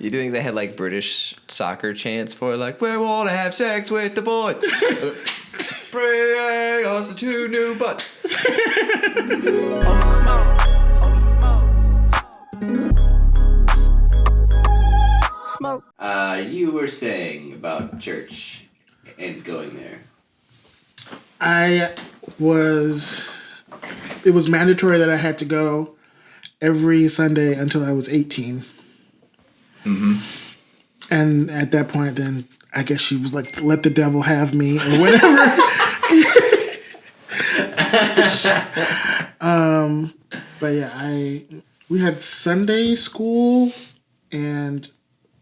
You think they had like British soccer chants for like, we want to have sex with the boy. Bring us 2 new butts. You were saying about church and going there. It was mandatory that I had to go every Sunday until I was 18. Mm-hmm. And at that point, then I guess she was like, let the devil have me or whatever. But yeah, we had Sunday school and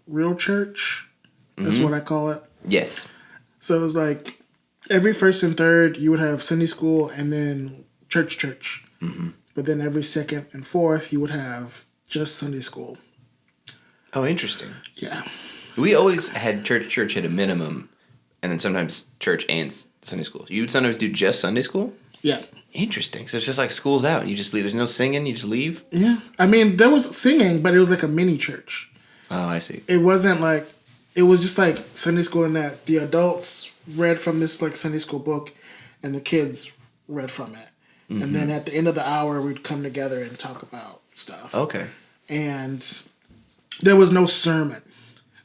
real church. That's what I call it. Yes. So it was like every first and third, you would have Sunday school and then church. Mm-hmm. But then every second and fourth, you would have just Sunday school. Oh, interesting. Yeah. We always had church at a minimum, and then sometimes church and Sunday school. You would sometimes do just Sunday school? Yeah. Interesting. So it's just like school's out, and you just leave. There's no singing, you just leave? Yeah. I mean, there was singing, but it was like a mini church. Oh, I see. It wasn't like, it was just like Sunday school in that the adults read from this like Sunday school book, and the kids read from it. Mm-hmm. And then at the end of the hour, we'd come together and talk about stuff. Okay. And there was no sermon.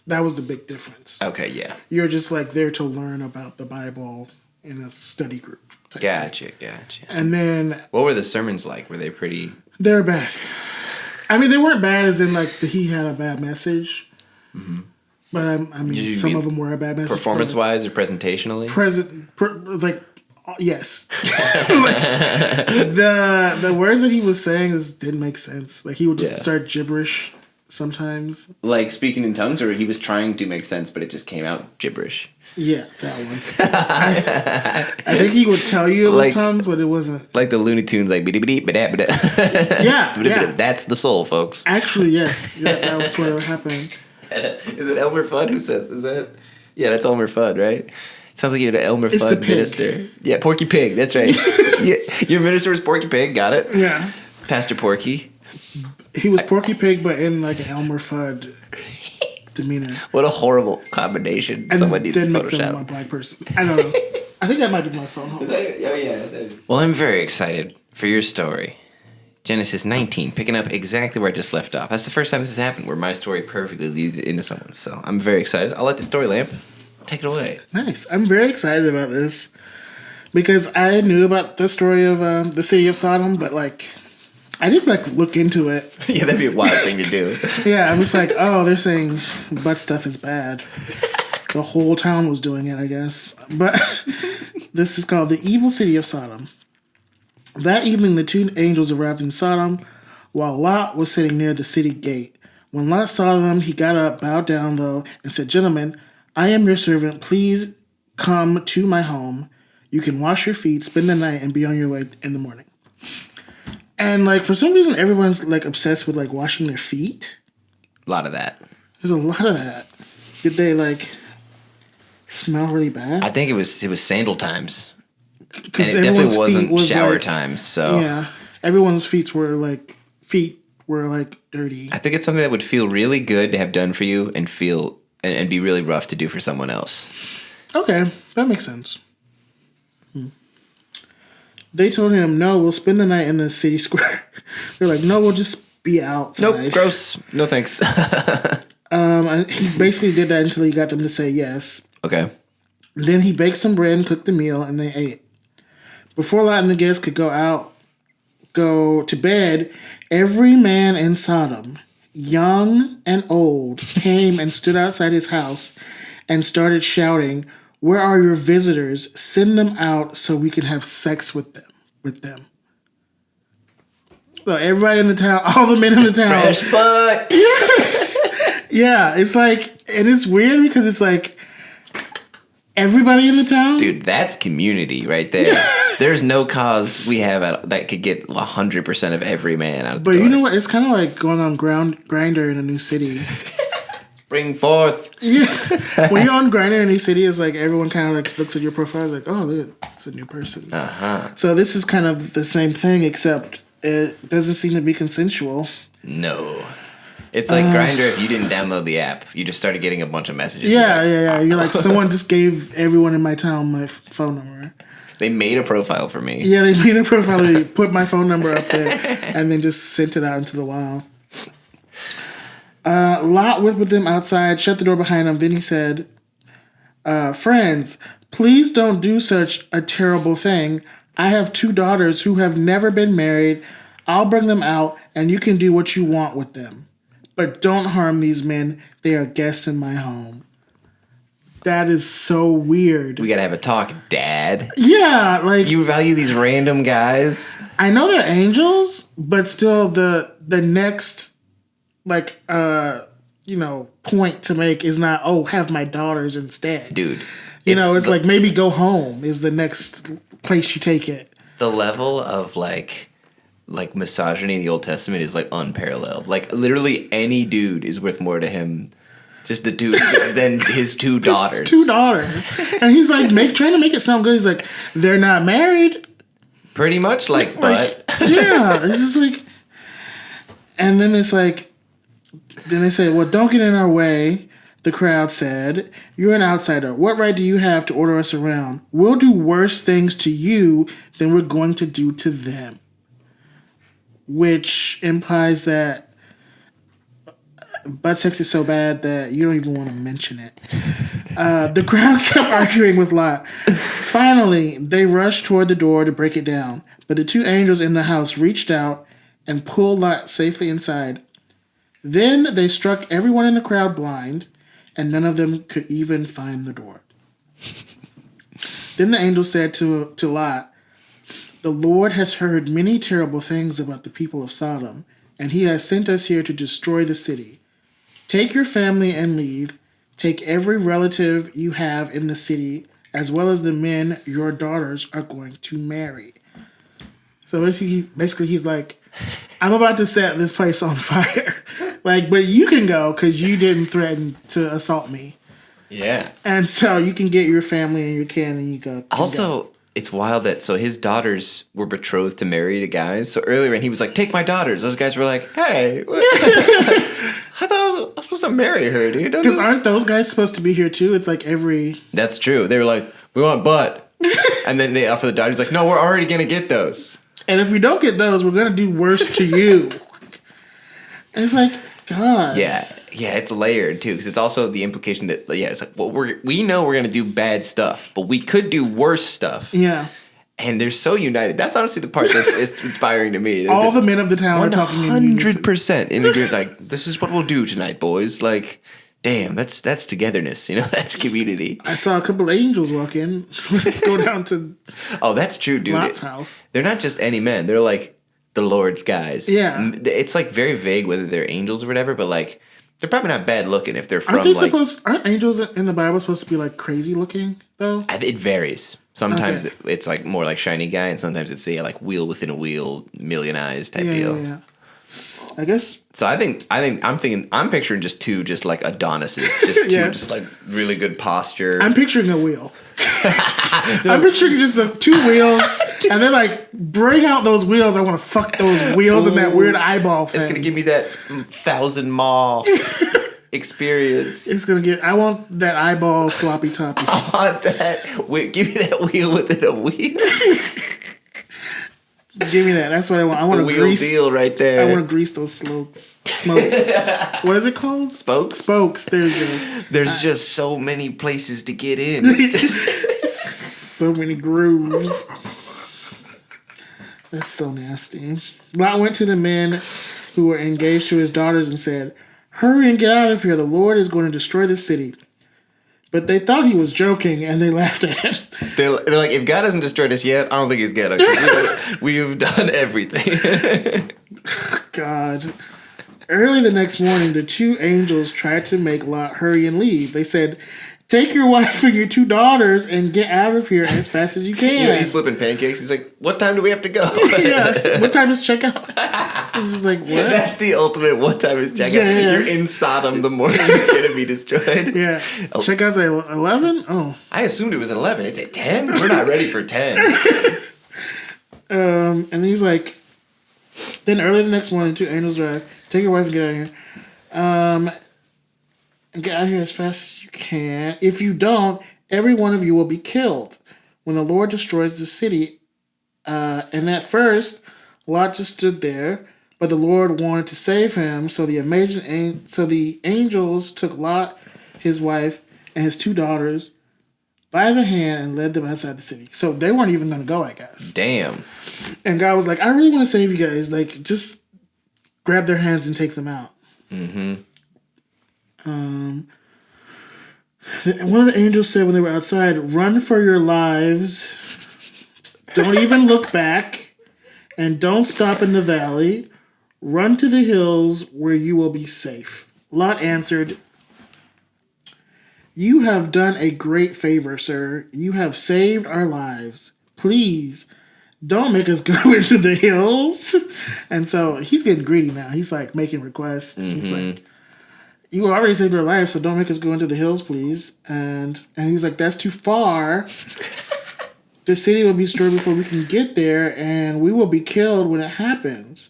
That was the big difference. Okay, yeah. You're just like there to learn about the Bible in a study group. Gotcha. And then... What were the sermons like? Were they pretty... They were bad. I mean, they weren't bad as in like he had a bad message. Mm-hmm. But I mean, some of them were a bad message. Performance-wise or presentationally? Yes. Like, the words that he was saying didn't make sense. Like he would just start gibberish sometimes. Like speaking in tongues, or he was trying to make sense, but it just came out gibberish? Yeah, that one. I think he would tell you it was tongues, but it wasn't. Like the Looney Tunes, like yeah. That's the soul, folks. Actually, yes. That was what happened. Is it Elmer Fudd who says, is that? Yeah, that's Elmer Fudd, right? Sounds like you're an Elmer Fudd minister. Yeah, Porky Pig, that's right. Your minister was Porky Pig, got it? Yeah. Pastor Porky. He was Porky Pig, but in like an Elmer Fudd demeanor. What a horrible combination. And someone needs to then Photoshop. Make them a black person. I don't know. I think that might be my phone. Well, I'm very excited for your story. Genesis 19, picking up exactly where I just left off. That's the first time this has happened, where my story perfectly leads into someone's. So I'm very excited. I'll let the story lamp take it away. Nice. I'm very excited about this because I knew about the story of the city of Sodom, but like I didn't like look into it. Yeah, that'd be a wild thing to do. Yeah, I was like, oh, they're saying butt stuff is bad. The whole town was doing it, I guess. But this is called the evil city of Sodom. That evening, the 2 angels arrived in Sodom while Lot was sitting near the city gate. When Lot saw them, he got up, bowed down low, and said, "Gentlemen, I am your servant. Please come to my home. You can wash your feet, spend the night, and be on your way in the morning." And like for some reason, everyone's like obsessed with like washing their feet. A lot of that. There's a lot of that. Did they like smell really bad? I think it was sandal times. And it definitely wasn't shower times. So yeah, everyone's feet were like dirty. I think it's something that would feel really good to have done for you and feel and be really rough to do for someone else. Okay, that makes sense. They told him, "No, we'll spend the night in the city square." They're like, "No, we'll just be outside." Nope, gross. No thanks. He basically did that until he got them to say yes. Okay. Then he baked some bread and cooked the meal, and they ate. Before Lot and the guests could go to bed, every man in Sodom, young and old, came and stood outside his house and started shouting, "Where are your visitors? Send them out so we can have sex with them." So everybody in the town, all the men in the town. Fresh butt. Yeah, it's like, and it's weird because it's like everybody in the town. Dude, that's community right there. There's no cause we have that could get 100% of every man out of the door. But you know what? It's kind of like going on Grindr in a new city. Bring forth. Yeah. When you're on Grindr in a new city, it's like everyone kind of like looks at your profile like, oh, look, it's a new person. Uh-huh. So this is kind of the same thing, except it doesn't seem to be consensual. No. It's like Grindr if you didn't download the app. You just started getting a bunch of messages. Yeah. You're like, someone just gave everyone in my town my phone number. They made a profile for me. Yeah, they made a profile. They put my phone number up there and then just sent it out into the wild. Lot went with them outside, shut the door behind him. Then he said, friends, please don't do such a terrible thing. I have 2 daughters who have never been married. I'll bring them out and you can do what you want with them. But don't harm these men. They are guests in my home. That is so weird. We gotta have a talk, Dad. Yeah, like... You value these random guys? I know they're angels, but still the next, like, point to make is not, have my daughters instead. Dude. It's like maybe go home is the next place you take it. The level of, like misogyny in the Old Testament is, like, unparalleled. Like, literally any dude is worth more to him, just the dude, than his 2 daughters. His 2 daughters. And he's, like, trying to make it sound good. He's like, they're not married. Pretty much, but... Yeah, it's just like... And then it's like... Then they say, well, don't get in our way, the crowd said. You're an outsider. What right do you have to order us around? We'll do worse things to you than we're going to do to them. Which implies that butt sex is so bad that you don't even want to mention it. The crowd kept arguing with Lot. Finally, they rushed toward the door to break it down, but the 2 angels in the house reached out and pulled Lot safely inside. Then they struck everyone in the crowd blind, and none of them could even find the door. Then the angel said to Lot, the Lord has heard many terrible things about the people of Sodom, and he has sent us here to destroy the city. Take your family and leave. Take every relative you have in the city, as well as the men your daughters are going to marry. So basically he's like, I'm about to set this place on fire. But you can go because you didn't threaten to assault me. Yeah. And so you can get your family and your kin and you go. Also, it's wild that, so his daughters were betrothed to marry the guys. So earlier when he was like, take my daughters, those guys were like, hey, I thought I was supposed to marry her, dude. Because aren't those guys supposed to be here too? It's like every... That's true. They were like, we want butt. And then they offer the daughters like, no, we're already going to get those. And if we don't get those, we're going to do worse to you. And it's like, God. Yeah, it's layered too, because it's also the implication that it's like, well, we know we're gonna do bad stuff, but we could do worse stuff. Yeah, and they're so united. That's honestly the part that's inspiring to me. All the men of the town are talking 100% in agreement. Like, this is what we'll do tonight, boys. Like, damn, that's togetherness. That's community. I saw a couple of angels walk in. Let's go down to. Oh, that's true, dude. Lot's house. They're not just any men. They're like the Lord's guys. Yeah, it's like very vague whether they're angels or whatever, but like. They're probably not bad looking if they're from aren't angels in the Bible supposed to be like crazy looking though? It varies. Sometimes it's like more like shiny guy, and sometimes it's like wheel within a wheel, million eyes type deal. Yeah. I guess. So I'm picturing just 2 just like Adonises, just 2 just like really good posture. I'm picturing a wheel. I'm picturing just the 2 wheels, and then like bring out those wheels. I want to fuck those wheels and that weird eyeball thing. It's gonna give me that 1,000 maw experience. It's gonna get. I want that eyeball sloppy toppy. I want that. Give me that wheel within a wheel. Give me that. That's what I want. I want to grease. Deal right there. I want to grease those smokes. What is it called? Spokes. Spokes. There you go. There's just so many places to get in. So many grooves. That's so nasty. Lot went to the men who were engaged to his daughters and said, "Hurry and get out of here. The Lord is going to destroy the city." But they thought he was joking, and they laughed at him. They're like, if God hasn't destroyed us yet, I don't think he's gonna. We've done everything. God. Early the next morning, the 2 angels tried to make Lot hurry and leave. They said, take your wife and your 2 daughters and get out of here as fast as you can. He's flipping pancakes. He's like, what time do we have to go? Yeah. What time is checkout? This is like, what? That's the ultimate what time is checkout. Yeah. You're in Sodom the morning it's going to be destroyed. Yeah. Checkout's at 11? Oh. I assumed it was at 11. It's at 10? We're not ready for 10. And he's like, then early the next morning, 2 angels arrived. Take your wife and get out of here. And get out of here as fast as you can. If you don't, every one of you will be killed when the Lord destroys the city. And at first, Lot just stood there, but the Lord wanted to save him. So the angels took Lot, his wife, and his 2 daughters by the hand and led them outside the city. So they weren't even going to go, I guess. Damn. And God was like, I really want to save you guys. Like, just grab their hands and take them out. Mm-hmm. And one of the angels said when they were outside, run for your lives. Don't even look back. And don't stop in the valley. Run to the hills where you will be safe. Lot answered, you have done a great favor, sir. You have saved our lives. Please, don't make us go into the hills. And so he's getting greedy now. He's like making requests. Mm-hmm. He's like, you already saved our lives, so don't make us go into the hills, please. And he was like, that's too far. The city will be destroyed before we can get there, and we will be killed when it happens.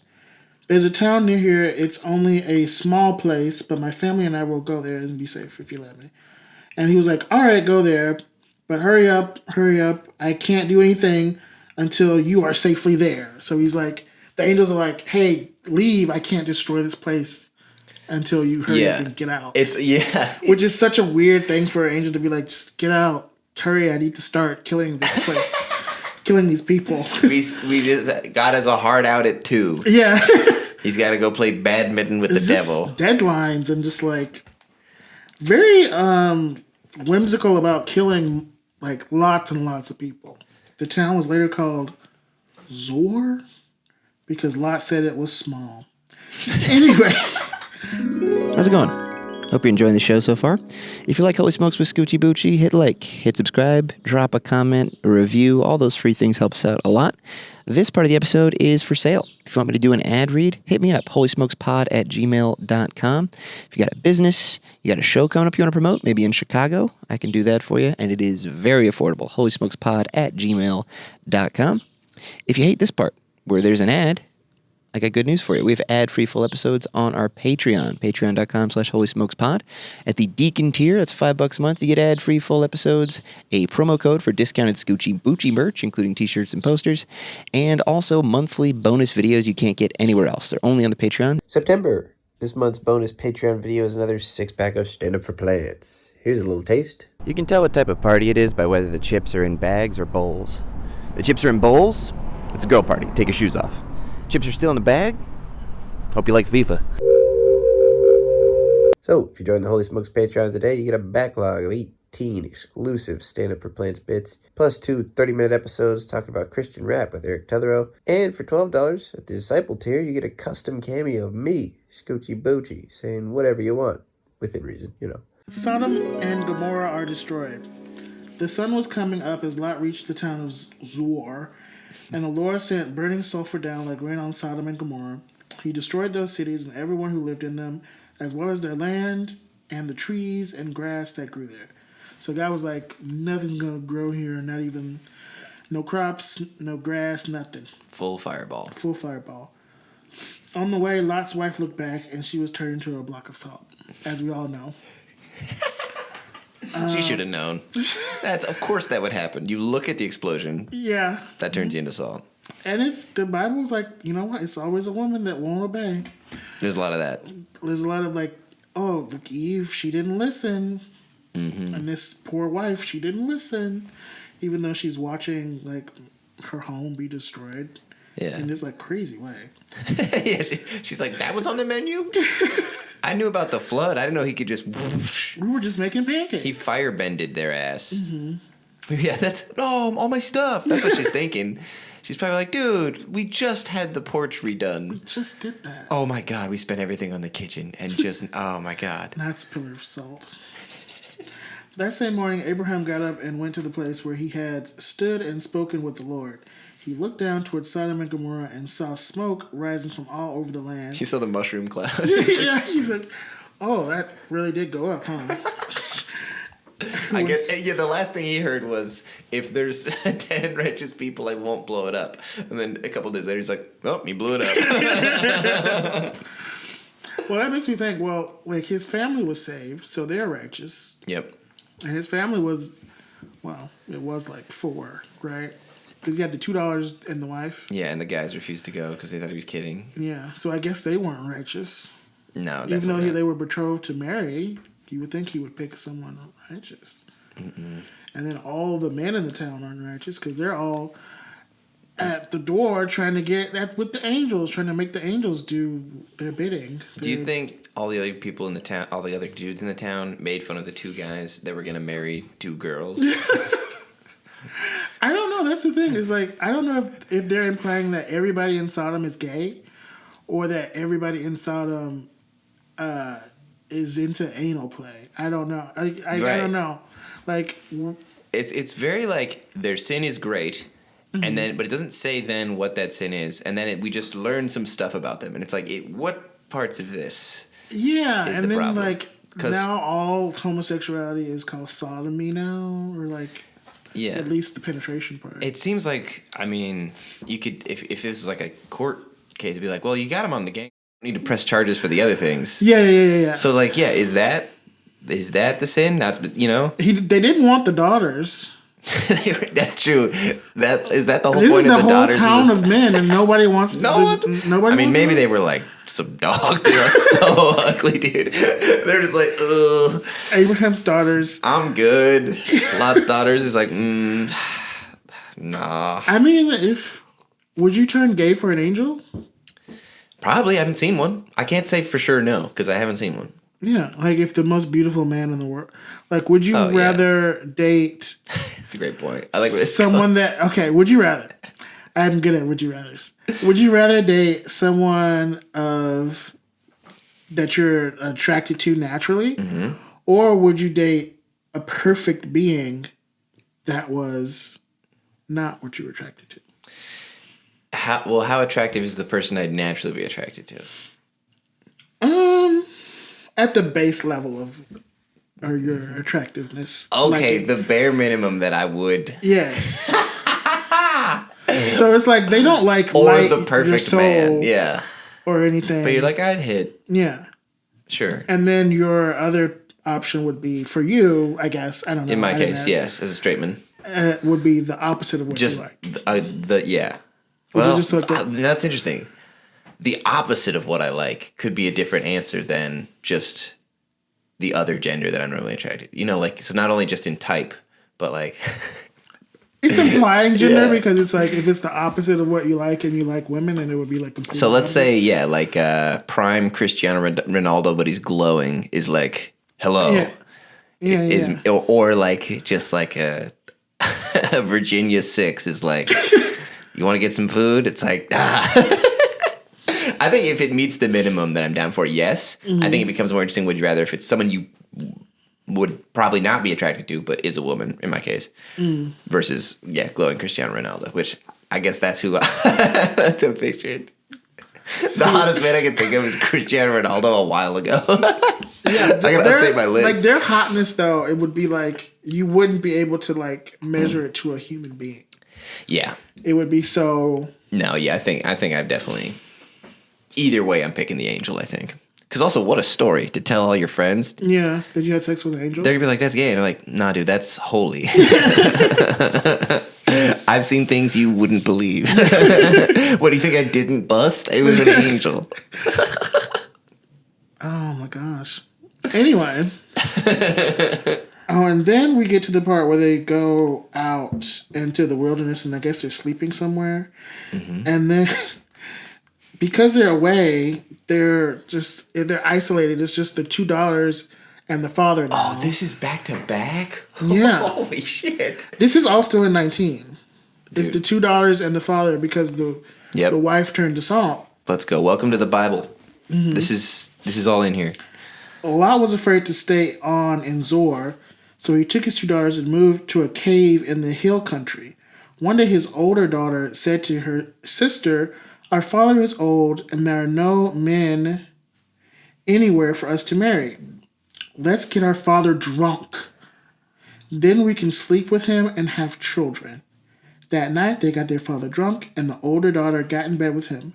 There's a town near here. It's only a small place, but my family and I will go there and be safe if you let me. And he was like, all right, go there, but hurry up. I can't do anything until you are safely there. So he's like, the angels are like, hey, leave. I can't destroy this place until you hurry up and get out. Which is such a weird thing for an angel to be like, just get out. Hurry, I need to start killing this place. Killing these people. God has a heart out at 2. Yeah. He's got to go play badminton with the devil. Deadlines and just like very whimsical about killing like lots and lots of people. The town was later called Zor because Lot said it was small. Anyway. How's it going? Hope you're enjoying the show so far. If you like Holy Smokes with Scoochie Boochie, hit like, hit subscribe, drop a comment, a review. All those free things help us out a lot. This part of the episode is for sale. If you want me to do an ad read, hit me up, holysmokespod@gmail.com. If you got a business, you got a show coming up you want to promote, maybe in Chicago, I can do that for you, and it is very affordable, holysmokespod@gmail.com. If you hate this part, where there's an ad, I got good news for you. We have ad-free full episodes on our Patreon, patreon.com/holysmokespod. At the Deacon tier, that's $5 a month. You get ad-free full episodes, a promo code for discounted Scoochie Boochie merch, including t-shirts and posters, and also monthly bonus videos you can't get anywhere else. They're only on the Patreon. September. This month's bonus Patreon video is another 6-pack of Stand Up for Plants. Here's a little taste. You can tell what type of party it is by whether the chips are in bags or bowls. The chips are in bowls, it's a girl party. Take your shoes off. Chips are still in the bag? Hope you like FIFA. So, if you join the Holy Smokes Patreon today, you get a backlog of 18 exclusive Stand Up for Plants bits, plus 2 30-minute episodes talking about Christian rap with Eric Tetherow. And for $12 at the Disciple tier, you get a custom cameo of me, Scoochie Boochie, saying whatever you want, within reason, you know. Sodom and Gomorrah are destroyed. The sun was coming up as Lot reached the town of Zoar, and the Lord sent burning sulfur down like rain on Sodom and Gomorrah. He destroyed those cities and everyone who lived in them, as well as their land and the trees and grass that grew there. So God was like, nothing's going to grow here, not even, no crops, no grass, nothing. Full fireball. Full fireball. On the way, Lot's wife looked back, and she was turned into a block of salt, as we all know. She should have known. Of course that would happen. You look at the explosion. Yeah. That turns you into salt. And if the Bible's like, you know what? It's always a woman that won't obey. There's a lot of that. There's a lot of like, oh, look, Eve, she didn't listen. Mm-hmm. And this poor wife, she didn't listen. Even though she's watching like her home be destroyed. Yeah. In this like crazy way. Yeah, she's like, that was on the menu? I knew about the flood. I didn't know he could just whoosh. We were just making pancakes. He firebended their ass. Mm-hmm. Yeah, all my stuff. That's what she's thinking. She's probably like, dude, we just had the porch redone. We just did that. Oh my God, we spent everything on the kitchen and just, oh my God. Now it's a pillar of salt. That same morning, Abraham got up and went to the place where he had stood and spoken with the Lord. He looked down towards Sodom and Gomorrah and saw smoke rising from all over the land. He saw the mushroom cloud. Yeah, he said, oh, that really did go up, huh? I guess, yeah, the last thing he heard was, if there's 10 righteous people, I won't blow it up. And then a couple days later, he's like, well, he blew it up. Well, that makes me think. Well, like his family was saved, so they're righteous, Yep. and his family was, well, it was like 4, right? Because you had the $2 and the wife. Yeah, and the guys refused to go because they thought he was kidding. Yeah, so I guess they weren't righteous. No, Even though definitely not. they were betrothed to marry, you would think he would pick someone righteous. And then all the men in the town aren't righteous because they're all at the door trying to get that with the angels, trying to make the angels do their bidding. Do you think all the other people in the town, all the other dudes in the town, made fun of the 2 guys that were gonna marry 2 girls? I don't know. That's the thing. It's like I don't know if they're implying that everybody in Sodom is gay, or that everybody in Sodom is into anal play. I don't know. I don't know. Like It's very like their sin is great, and then but it doesn't say then what that sin is, and then we just learn some stuff about them, and it's like what parts of this? yeah, is and the then problem. like 'Cause- now all homosexuality is called sodomy now, or like Yeah, at least the penetration part. it seems like I mean you could if this is like a court case, it'd be like, well, you got him on the gang. You need to press charges for the other things. Yeah. So like, yeah, is that the sin? That's They didn't want the daughters. That's true. Is that the whole This point is of the the whole daughters? town of men, and nobody wants. Nobody. Nobody. I mean, wants maybe them? they were like some dogs. They were so ugly, dude. They're just like, ugh. Abraham's daughters. I'm good. Lot's daughters is like, nah. I mean, would you turn gay for an angel? Probably. I haven't seen one. I can't say for sure no because I haven't seen one. Yeah, like if the most beautiful man in the world, like, would you Oh, yeah. rather date It's a great point. I like this. someone that? Okay, would you rather? I'm good at would you rather's. Would you rather date someone that you're attracted to naturally, or would you date a perfect being that was not what you were attracted to? How attractive is the person I'd naturally be attracted to? At the base level of your attractiveness. Okay, Like, the bare minimum that I would. yes. So it's like they don't like Or light the your perfect soul man. Yeah. or anything. But you're like, I'd hit. yeah. Sure. And then your other option would be for you, I guess. I don't know. In my I didn't case, ask. yes, as a straight man. Would be the opposite of what Just you like. yeah. Would you Well, just look at- that's interesting. The opposite of what I like could be a different answer than just the other gender that I'm normally attracted. Like so not only just in type, but like It's implying gender Yeah. because it's like if it's the opposite of what you like and you like women, and it would be like completely so let's opposite. say like prime Cristiano Ronaldo, but he's glowing is like hello. Yeah. Or like just like a Virginia 6 is like you want to get some food? It's like I think if it meets the minimum that I'm down for, yes. I think it becomes more interesting. Would you rather if it's someone you would probably not be attracted to, but is a woman in my case, versus glowing Cristiano Ronaldo, which I guess that's who that's a picture. The hottest man I can think of is Cristiano Ronaldo a while ago. Yeah, I gotta update my list. Like their hotness, though, it would be like you wouldn't be able to like measure it to a human being. Yeah. It would be so. No. Yeah. I think I've definitely. Either way, I'm picking the angel. I think because also, what a story to tell all your friends. Yeah, that you had sex with an angel. They're gonna be like, "That's gay," and I'm like, "Nah, dude, that's holy." I've seen things you wouldn't believe. What do you think? I didn't bust? It was an angel. Oh my gosh. Anyway. And then we get to the part where they go out into the wilderness, and I guess they're sleeping somewhere. And then, because they're away, they're isolated. It's just the $2 and the father now. Oh, this is back to back. Yeah. Holy shit. This is all still in 19. It's the $2 and the father because the wife turned to salt. Let's go. Welcome to the Bible. This is all in here. Lot was afraid to stay on in Zor, so he took his $2 and moved to a cave in the hill country. One day his older daughter said to her sister, "Our father is old, and there are no men anywhere for us to marry. Let's get our father drunk. Then we can sleep with him and have children." That night, they got their father drunk, and the older daughter got in bed with him.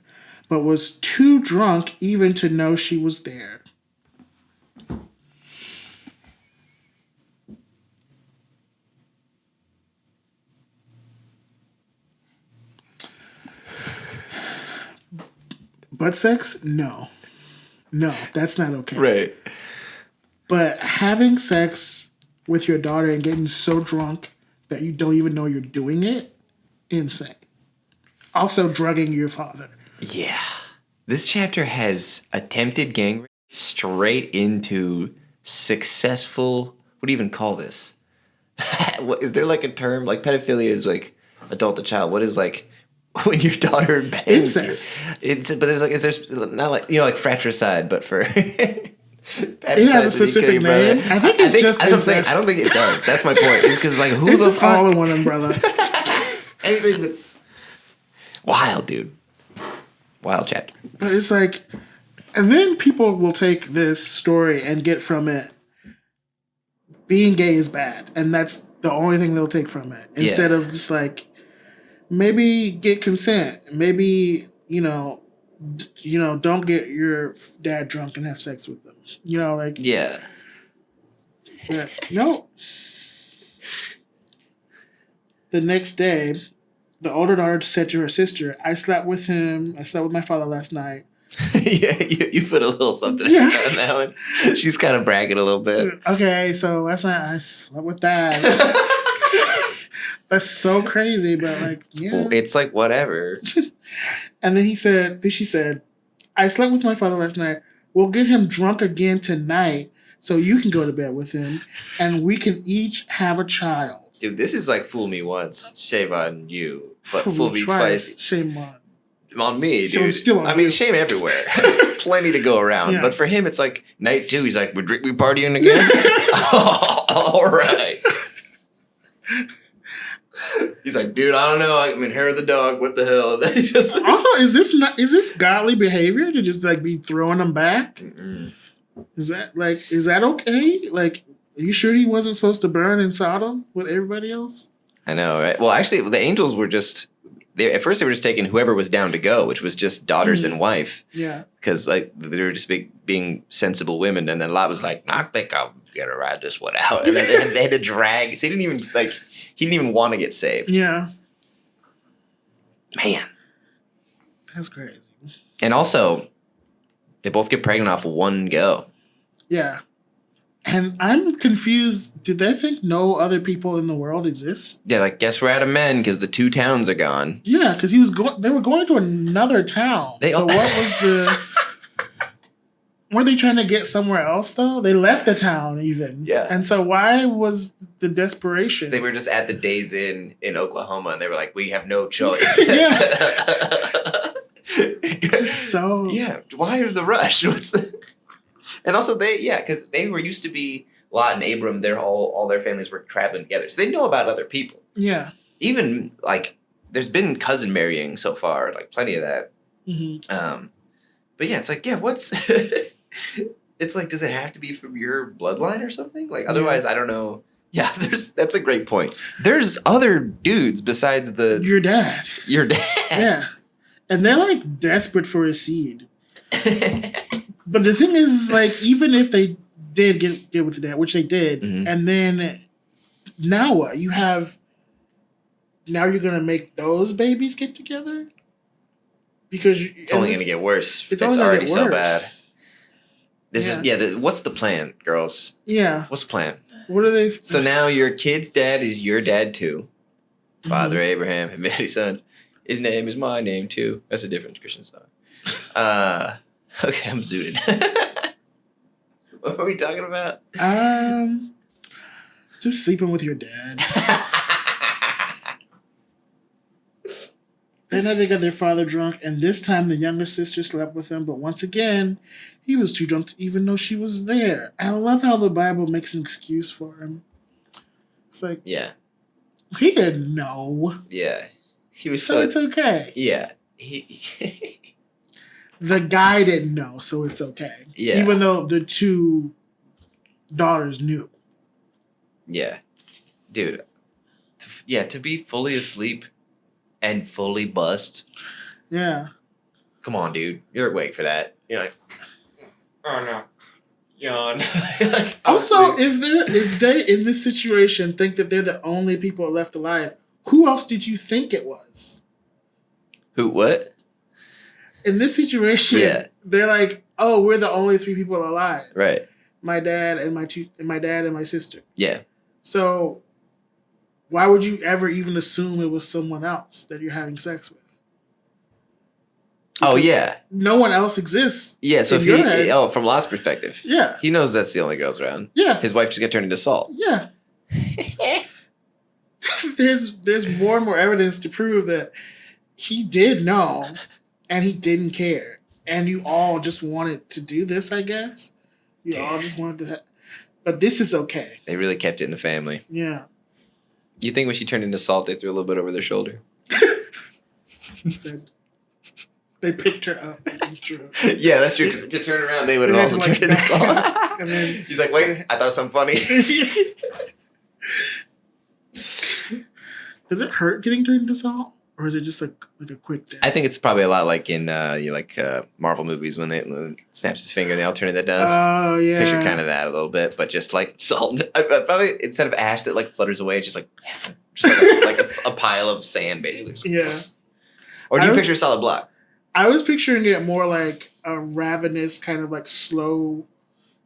but was too drunk even to know she was there. Butt sex? No. No, that's not okay. Right. But having sex with your daughter and getting so drunk that you don't even know you're doing it, insane. Also, drugging your father. Yeah. This chapter has attempted gang rape straight into successful. What do you even call this? What, is there like a term? Like pedophilia is like adult to child. What is like when your daughter bangs Incest. But it's like, is there not like, you know, like fratricide, but for. It has a specific name. I think it's just that's what I'm saying. incest. I don't think it does. That's my point. It's because like who It's the just fuck? all in one umbrella. Anything that's wild, dude. Wild chapter. But it's like, and then people will take this story and get from it being gay is bad, and that's the only thing they'll take from it. Instead of just like, maybe get consent, maybe don't get your dad drunk and have sex with them. Yeah. No. The next day, the older daughter said to her sister, I slept with my father last night. Yeah, you put a little something on that one. She's kind of bragging a little bit. Okay, so last night I slept with Dad. That's so crazy, but like, yeah. It's like whatever. And then she said, I slept with my father last night. We'll get him drunk again tonight so you can go to bed with him and we can each have a child. Dude, this is like fool me once, shame on you. But fool me twice. Shame on me, dude. Still on you. Shame everywhere. Plenty to go around. Yeah. But for him, it's like night 2. He's like, we partying again? All right. He's like, dude, I don't know. I'm in hair of the dog. What the hell? And then he just Also, is this godly behavior to just like be throwing them back? Mm-mm. Is that okay? Like, are you sure he wasn't supposed to burn in Sodom with everybody else? I know, right? Well, actually, the angels were at first they were just taking whoever was down to go, which was just daughters and wife. Yeah. Because like they were just being sensible women, and then Lot was like, I think I'll get to ride this one out, and then they had to drag. So he didn't even want to get saved. Yeah. Man. That's crazy. And also, they both get pregnant off one go. Yeah. And I'm confused. Did they think no other people in the world exist? Yeah, like guess we're out of men because the 2 towns are gone. Yeah, because they were going to another town. What was the? Were they trying to get somewhere else though? They left the town even. Yeah. And so why was the desperation? They were just at the Days Inn in Oklahoma, and they were like, we have no choice. Yeah. So yeah, why the rush? What's the? And also because they were used to be Lot and Abram. All their families were traveling together, so they know about other people. Yeah. Even like there's been cousin marrying so far, like plenty of that. Mm-hmm. But yeah, it's like what's? It's like, does it have to be from your bloodline or something? Like otherwise, I don't know. Yeah, that's a great point. There's other dudes besides your dad. Your dad. Yeah. And they're like desperate for a seed. But the thing is, like, even if they did get with the dad, which they did, and then now what? Now you're gonna make those babies get together? Because it's only gonna get worse. It's only already get so worse. bad. What's the plan, girls? Yeah. What's the plan? What are they? So now your kid's dad is your dad too. Father Abraham had many sons. His name is my name too. That's a different Christian song. Okay, I'm zooted. What were we talking about? Just sleeping with your dad. Then they got their father drunk, and this time the younger sister slept with him, but once again, he was too drunk to even know she was there. I love how the Bible makes an excuse for him. It's like, yeah, he didn't know. Yeah, he was so it's okay. Yeah, the guy didn't know, so it's okay. Yeah, even though the 2 daughters knew. Yeah, dude. To be fully asleep and fully bust. Yeah. come on, dude, you're awake for that. You're like, oh no, yawn. Like, Also, if they in this situation think that they're the only people left alive, who else did you think it was? who? What? In this situation, Yeah. they're like, "Oh, we're the only 3 people alive. Right. My dad and my sister." Yeah. So, why would you ever even assume it was someone else that you're having sex with? Oh Because yeah. no one else exists. Yeah. So in if your head. from Lot's perspective, Yeah, he knows that's the only girls around. yeah, His wife just got turned into salt. yeah. There's more and more evidence to prove that he did know, and he didn't care, and you all just wanted to do this. I guess you all just wanted to, but this is okay. They really kept it in the family. Yeah. You think when she turned into salt, they threw a little bit over their shoulder? Said they picked her up and threw. Yeah, that's true. 'Cause to turn around, they would have They also had to, turned into salt. back and then He's like, wait, I thought of something funny. does it hurt getting turned into salt, or is it just like a quick death? I think it's probably a lot like in Marvel movies when they snaps his finger and they all turn it down. Oh yeah. Picture kind of that a little bit, but just like salt. I probably instead of ash that like flutters away, it's just like a pile of sand basically. Just like, Yeah. Or do I you was- picture a solid block? I was picturing it more like a ravenous kind of like slow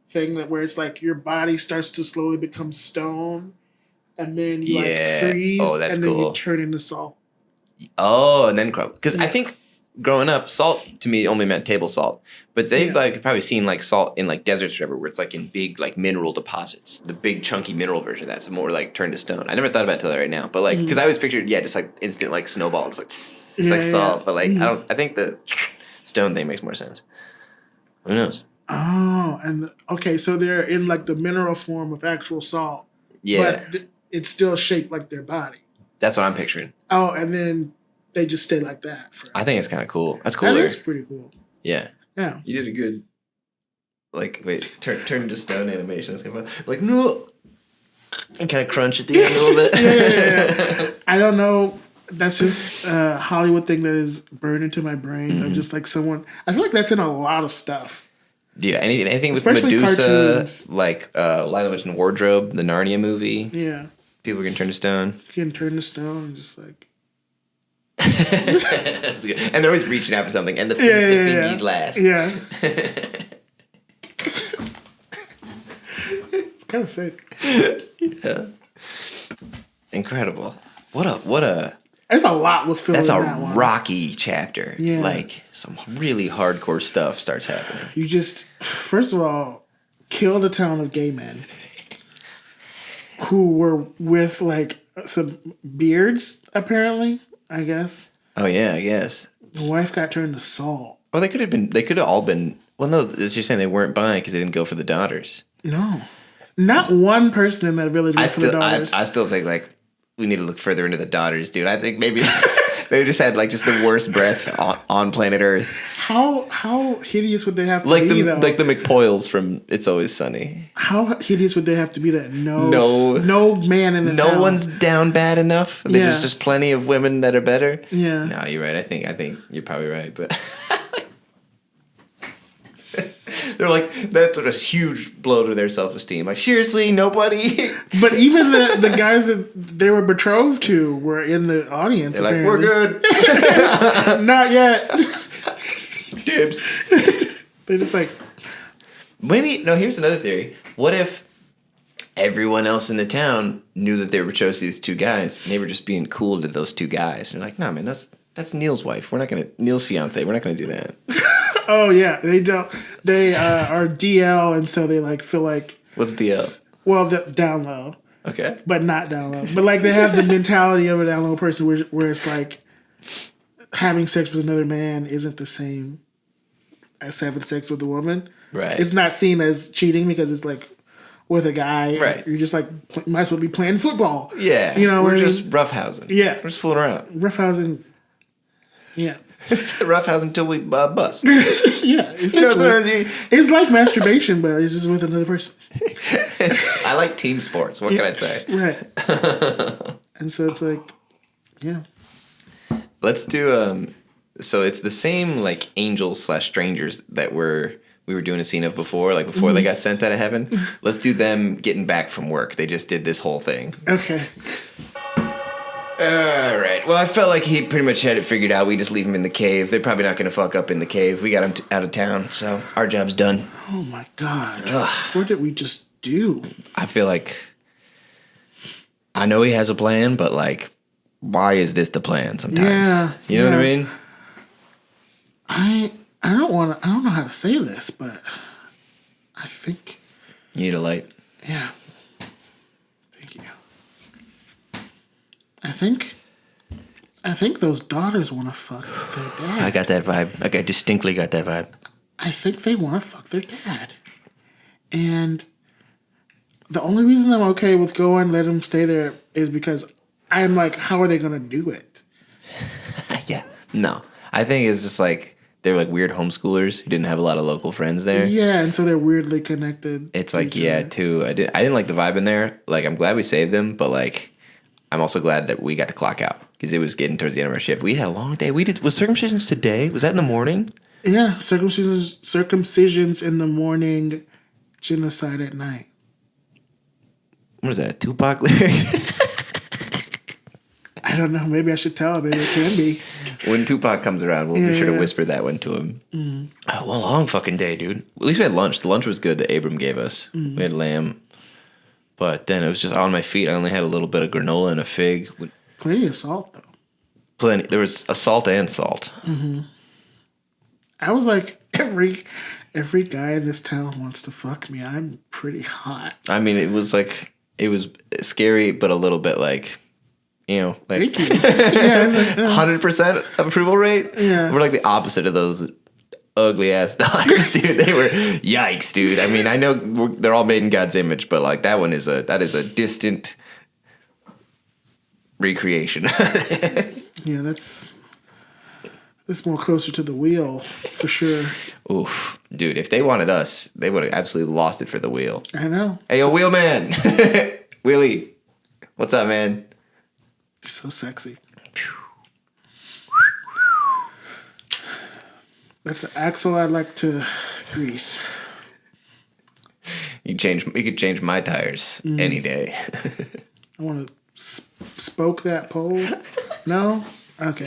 thing that where it's like your body starts to slowly become stone, and then you Yeah. like freeze, Oh, that's and then cool. you turn into salt. Oh, and then crumble. Because I Yeah. think growing up, salt to me only meant table salt. But they've Yeah. like probably seen like salt in like deserts or whatever, where it's like in big like mineral deposits. The big chunky mineral version of that's more like turned to stone. I never thought about it till right now. But like, because I always pictured, just like instant like snowball, just like it's like Yeah, salt. yeah. But like, I think the stone thing makes more sense. Who knows? Oh, and okay, so they're in like the mineral form of actual salt, Yeah, but it's still shaped like their body. that's what I'm picturing. Oh, and then they just stay like that forever. I think it's kind of cool. That's That cooler. is pretty cool. Yeah. Yeah. You did a good, turn to stone animation. That's kind of fun. Like, no. And kind of crunch at the end a little bit. Yeah. I don't know. That's just a Hollywood thing that is burned into my brain of just like someone. I feel like that's in a lot of stuff. Yeah, anything with Especially Medusa, cartoons. like Lionel Richie and Wardrobe, the Narnia movie. Yeah. People can turn to stone. You can turn to stone and just like. That's good. And they're always reaching out for something, and the fingies last. Yeah. It's kind of sick. Yeah. Incredible. What a That's a lot was filled that's in a that one. rocky chapter. Yeah. Like some really hardcore stuff starts happening. You just, first of all, killed a town of gay men who were with like some beards, apparently, I guess. Oh yeah, I guess. The wife got turned to salt. Or they could have all been. Well, no, as you're saying, they weren't buying because they didn't go for the daughters. No. Not one person in that village went for the daughters. I still think like we need to look further into the daughters, dude. I think maybe they just had like just the worst breath on planet Earth. How hideous would they have to Like be, the though? like the McPoyles from It's Always Sunny. How hideous would they have to be that no man in the No town. one's down bad enough. Yeah. There's just plenty of women that are better. Yeah. No, you're right. I think you're probably right, but they're like that's a huge blow to their self-esteem. Like seriously, nobody. But even the guys that they were betrothed to were in the audience. They're like, we're apparently. good. Not yet. Dibs. They're just like, Maybe no. Here's another theory. What if everyone else in the town knew that they were betrothed to these two guys, and they were just being cool to those two guys? And they're like, nah, man, that's Neil's wife. We're not gonna Neil's fiance. We're not gonna do that. oh yeah, they don't. They are DL, and so they like feel like What's DL? well down low, Okay. but not down low. But like they have the mentality of a down low person, where it's like having sex with another man isn't the same as having sex with a woman. Right. It's not seen as cheating because it's like with a guy. Right. You're just like might as well be playing football. Yeah. You know, we're what I just mean? roughhousing. Yeah. We're just fooling around. Roughhousing. Yeah. Roughhousing until we bust. Yeah. You know, sometimes It's like masturbation, but it's just with another person. I like team sports. What can I say? Right. And so it's like, yeah. Let's do So it's the same like angels/strangers that we were doing a scene of before, like before they got sent out of heaven. Let's do them getting back from work. They just did this whole thing. Okay. All right. Well, I felt like he pretty much had it figured out. We just leave him in the cave. They're probably not going to fuck up in the cave. We got him out of town, so our job's done. Oh my God. What did we just do? I feel like I know he has a plan, but like, why is this the plan sometimes? Yeah. You know what I mean? I don't know how to say this, but I think. You need a light? Yeah. Thank you. I think those daughters want to fuck their dad. I got that vibe. I distinctly got that vibe. I think they want to fuck their dad. And the only reason I'm okay with going, let them stay there, is because I'm like, how are they going to do it? Yeah. No. I think it's just like, they're like weird homeschoolers who didn't have a lot of local friends there. Yeah, and so they're weirdly connected. It's like, yeah, too. I didn't like the vibe in there. Like, I'm glad we saved them, but like, I'm also glad that we got to clock out because it was getting towards the end of our shift. We had a long day. Was circumcisions today? Was that in the morning? Yeah, circumcisions in the morning, genocide at night. What is that, a Tupac lyric? I don't know. Maybe I should tell him. Maybe it can be. When Tupac comes around, we'll be sure to whisper that one to him. Oh, well, long fucking day, dude. At least we had lunch. The lunch was good that Abram gave us. We had lamb. But then it was just on my feet. I only had a little bit of granola and a fig. Plenty of salt, though. Plenty. There was a salt and salt. I was like, every guy in this town wants to fuck me. I'm pretty hot. I mean, it was scary, but a little bit like, you know, like Thank you. Yeah, it's like, 100% approval rate. Yeah. We're like the opposite of those ugly ass daughters, dude. They were yikes, dude. I mean, I know they're all made in God's image, but like that is a distant recreation. Yeah, that's more closer to the wheel for sure. Oof, dude. If they wanted us, they would have absolutely lost it for the wheel. I know. Hey, yo, wheel man, Willie, what's up, man? So sexy. That's an axle I'd like to grease. You could change my tires any day. I want to spoke that pole. No? Okay.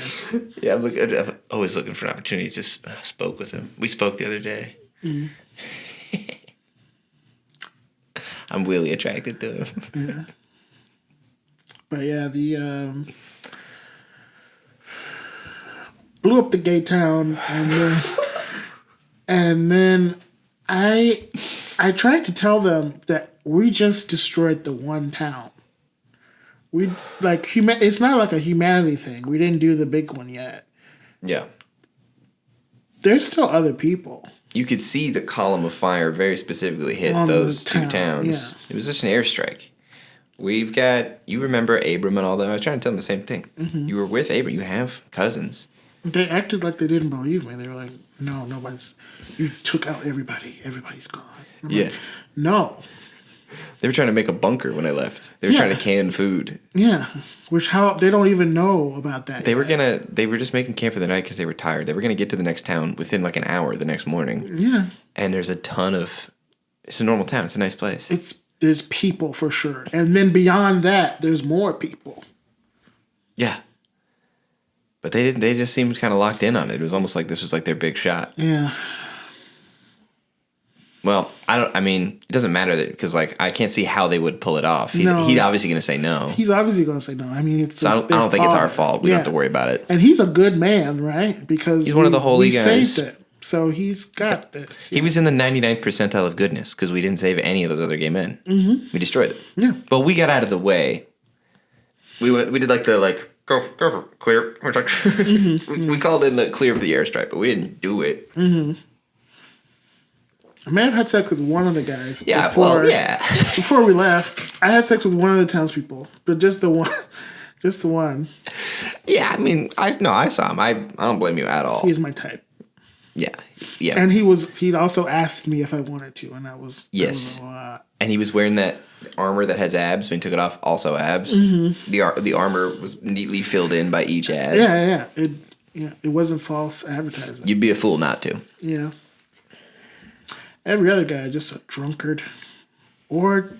Yeah, I'm always looking for an opportunity to spoke with him. We spoke the other day. I'm really attracted to him. Yeah. But yeah, the blew up the gay town, and then I tried to tell them that we just destroyed the one town. We like it's not like a humanity thing. We didn't do the big one yet. Yeah. There's still other people. You could see the column of fire very specifically hit On those the two town, towns. yeah. It was just an airstrike. We've got, you remember Abram and all that. I was trying to tell them the same thing. You were with Abram. You have cousins. They acted like they didn't believe me. They were like, no, nobody's, you took out everybody. Everybody's gone. I'm Yeah. like, no. They were trying to make a bunker when I left. They were Yeah. trying to can food. Yeah. They don't even know about that They yet. were just making camp for the night because they were tired. They were gonna get to the next town within like an hour the next morning. Yeah. And there's a ton of, it's a normal town. It's a nice place. There's people for sure. And then beyond that, there's more people. Yeah. But they just seemed kind of locked in on it. It was almost like this was like their big shot. Yeah. Well, it doesn't matter that because like I can't see how they would pull it off. He's No. obviously going to say no. He's obviously going to say no. I mean, it's So I don't think it's our fault. We don't have to worry about it. And he's a good man, right? Because He's one of the holy we guys. saved it. So he's got this. He was in the 99th percentile of goodness because we didn't save any of those other gay men. Mm-hmm. We destroyed them. Yeah. But we got out of the way. We did like the go for clear. We're like, we called in the clear for the airstrike, but we didn't do it. Mm-hmm. I may have had sex with one of the guys. Yeah, Before we left, I had sex with one of the townspeople, but just the one. Just the one. Yeah, I mean, I saw him. I don't blame you at all. He's my type. Yeah. And he also asked me if I wanted to, and that was Yes. That was a lot. And he was wearing that armor that has abs. When he took it off, also abs. The armor was neatly filled in by each ab. Yeah. Yeah, it wasn't false advertisement. You'd be a fool not to. Yeah. Every other guy, just a drunkard. Or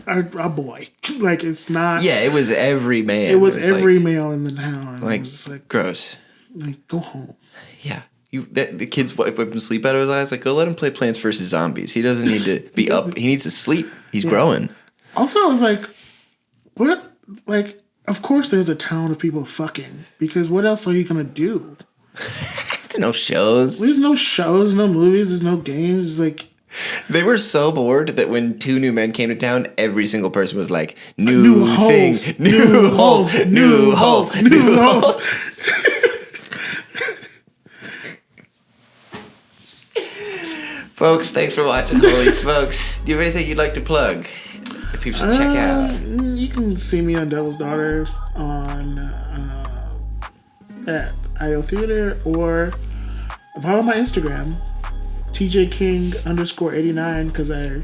a boy. Like, it's not... Yeah, it was every man. It was every like, male in the town. like, It was just like, gross. like, go home. Yeah. The kids wipe him sleep out of his eyes. Like, go let him play Plants vs. Zombies. He doesn't need to be up. He needs to sleep. He's growing. Also, I was like, what? Like, of course there's a town of people fucking. Because what else are you going to do? There's no shows. There's no shows, no movies, there's no games. It's like... They were so bored that when 2 new men came to town, every single person was like, new thing, new holes, new holes, new holes. Folks, thanks for watching. Holy smokes. Do you have anything you'd like to plug? If people should check out. You can see me on Devil's Daughter on at IO Theater, or follow my Instagram, TJKing_89, because I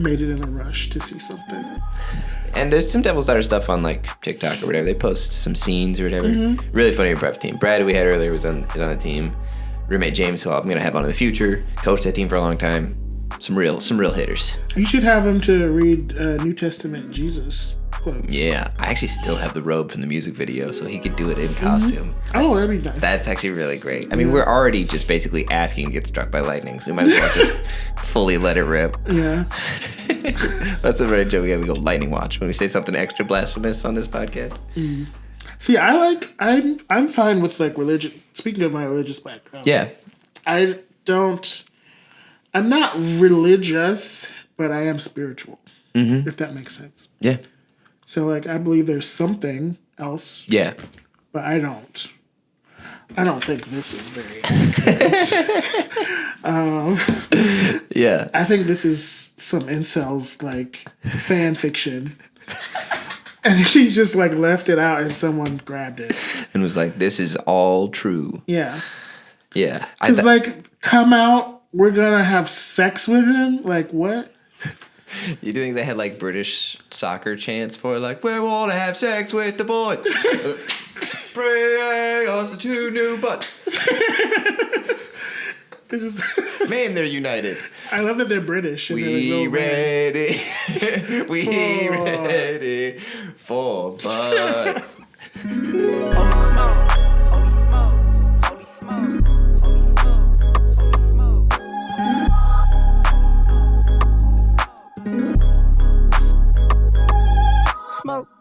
made it in a rush to see something. And there's some Devil's Daughter stuff on like TikTok or whatever. They post some scenes or whatever. Really funny improv team. Brad, who we had earlier, is on the team. Roommate James, who I'm gonna have on in the future, coached that team for a long time. Some real hitters. You should have him to read New Testament Jesus quotes. Yeah, I actually still have the robe from the music video, so he could do it in costume. Oh, that'd be nice. That's actually really great. I mean, we're already just basically asking to get struck by lightning, so we might as well just fully let it rip. Yeah. That's a very joke. We go lightning watch when we say something extra blasphemous on this podcast. See, I'm fine with like religion. Speaking of my religious background. Yeah. I'm not religious, but I am spiritual. If that makes sense. Yeah. So like I believe there's something else. Yeah. But I don't think this is very accurate. Yeah. I think this is some incels like fan fiction. And he just like left it out and someone grabbed it. And was like, this is all true. Yeah. Yeah. Because like, come out, we're gonna have sex with him? Like what? You do think they had like British soccer chants for it? Like, we want to have sex with the boy. Bring us the 2 new butts. It's just Man, they're united. I love that they're British. And We they're like, ready. We ready for butts.